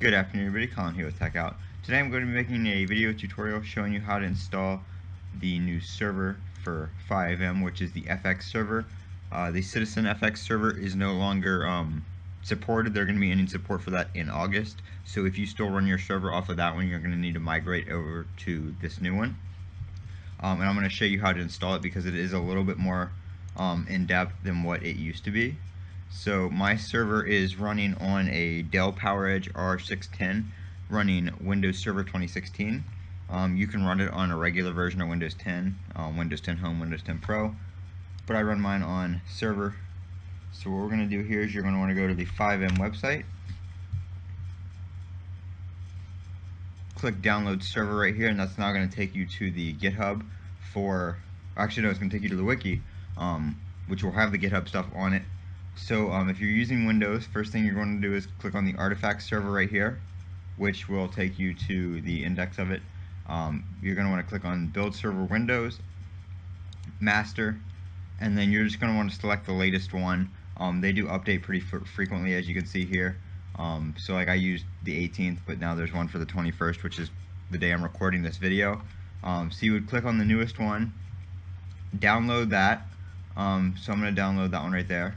Good afternoon everybody, Colin here with Techout. Today I'm going to be making a video tutorial showing you how to install the new server for FiveM, which is the FXServer. The Citizen FXServer is no longer supported. They're going to be ending support for that in August. So if you still run your server off of that one, you're going to need to migrate over to this new one. And I'm going to show you how to install it because it is a little bit more in-depth than what it used to be. So my server is running on a Dell PowerEdge R610 running Windows Server 2016. You can run it on a regular version of Windows 10, Windows 10 Home, Windows 10 Pro, but I run mine on server. So what we're going to do here is you're going to want to go to the FiveM website, click download server right here, and that's now going to take you to the GitHub for, actually no, it's going to take you to the wiki, which will have the GitHub stuff on it. So if you're using Windows, first thing you're going to do is click on the artifact server right here, which will take you to the index of it. You're going to want to click on build server Windows, master, and then you're just going to want to select the latest one. They do update pretty frequently, as you can see here. So like I used the 18th, but now there's one for the 21st, which is the day I'm recording this video. So you would click on the newest one, download that. So I'm going to download that one right there.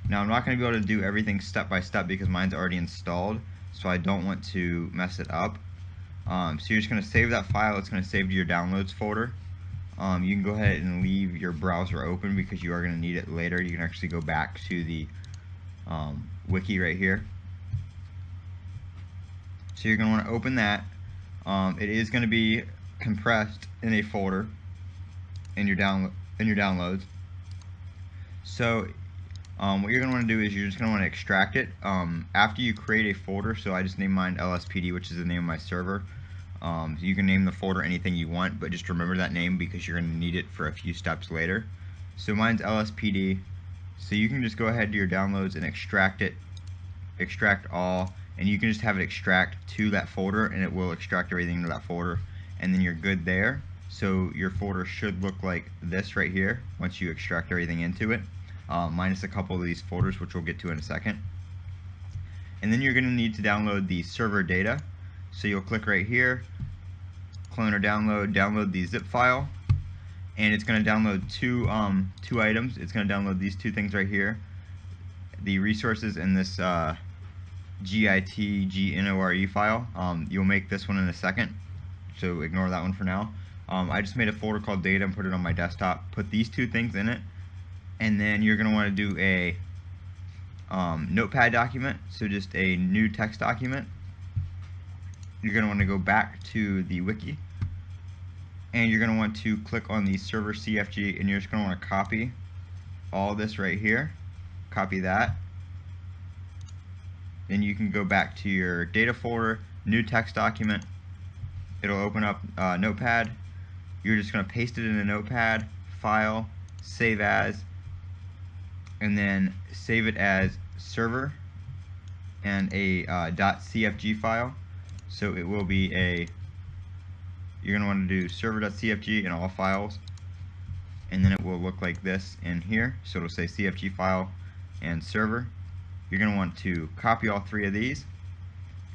Now I'm not going to be able to do everything step by step because mine's already installed, so I don't want to mess it up. So you're just going to save that file. It's going to save to your downloads folder. You can go ahead and leave your browser open because you are going to need it later. You can actually go back to the wiki right here. So you're going to want to open that. It is going to be compressed in a folder in your downloads. So what you're going to want to do is you're just going to want to extract it after you create a folder. So I just named mine LSPD, which is the name of my server. So you can name the folder anything you want, but just remember that name because you're going to need it for a few steps later. So mine's LSPD. So you can just go ahead to your downloads and extract it, extract all, and you can just have it extract to that folder and it will extract everything to that folder, and then you're good there. So your folder should look like this right here once you extract everything into it. Minus a couple of these folders, which we'll get to in a second. And then you're going to need to download the server data. So you'll click right here, clone or download the zip file, and it's going to download two items. It's going to download these two things right here, the resources and this GIT-GNORE file. You'll make this one in a second, so ignore that one for now. I just made a folder called data and put it on my desktop. Put these two things in it. And then you're going to want to do a notepad document, so just a new text document. You're going to want to go back to the wiki, and you're going to want to click on the server CFG, and you're just going to want to copy all this right here. Copy that. Then you can go back to your data folder, new text document. It'll open up Notepad. You're just going to paste it in a Notepad, file, save as, and then save it as server and a .cfg file. So it will be you're going to want to do server.cfg in all files, and then it will look like this in here. So it'll say cfg file and server. You're going to want to copy all three of these,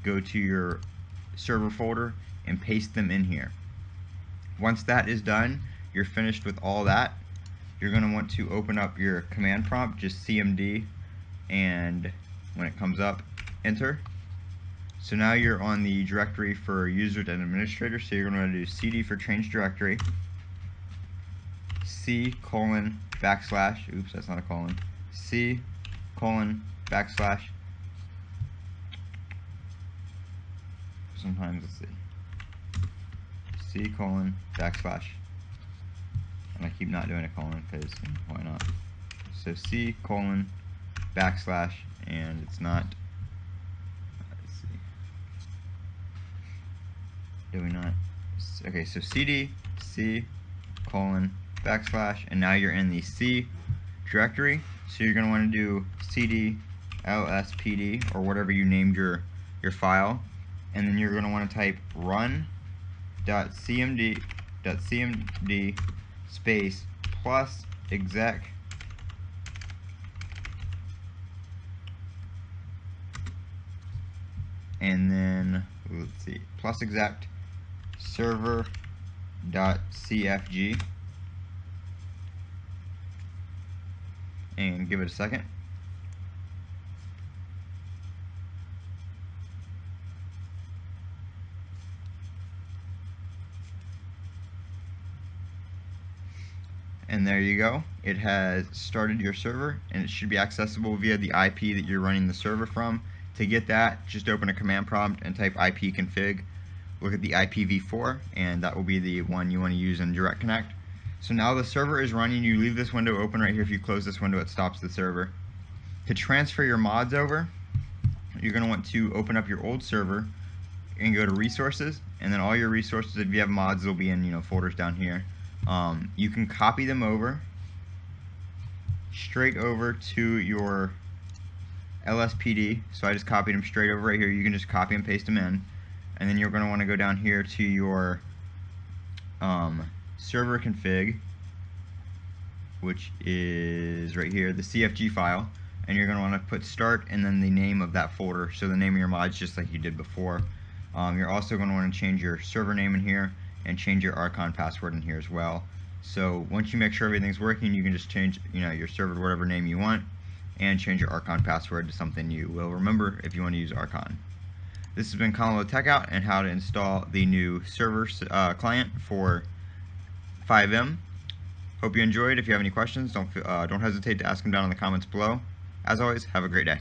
go to your server folder, and paste them in here. Once that is done, you're finished with all that. You're going to want to open up your command prompt, just CMD, and when it comes up, enter. So now you're on the directory for users and administrators, so you're going to want to do CD for change directory, C:\\, oops, that's not a colon, C:\\, sometimes let's see, C:\\, and I keep not doing a colon because why not? So C:\\, and it's not. Let's see. Do we not? Okay, so CD, C:\\, and now you're in the C directory. So you're going to want to do CD LSPD or whatever you named your file, and then you're going to want to type run.cmd space plus exec and then let's see, plus exec server.cfg, and give it a second. And there you go. It has started your server, and it should be accessible via the IP that you're running the server from. To get that, just open a command prompt and type ipconfig. Look at the IPv4, and that will be the one you want to use in Direct Connect. So now the server is running. You leave this window open right here. If you close this window, it stops the server. To transfer your mods over, you're going to want to open up your old server and go to resources, and then all your resources, if you have mods, will be in folders down here. You can copy them over straight over to your LSPD. So I just copied them straight over right here. You can just copy and paste them in, and then you're going to want to go down here to your server config, which is right here, the CFG file, and you're going to want to put start and then the name of that folder, so the name of your mods just like you did before. You're also going to want to change your server name in here and change your Archon password in here as well. So once you make sure everything's working, you can just change your server to whatever name you want and change your Archon password to something you will remember if you want to use Archon. This has been Colin with Techout and how to install the new server client for FiveM. Hope you enjoyed. If you have any questions, don't hesitate to ask them down in the comments below. As always, have a great day.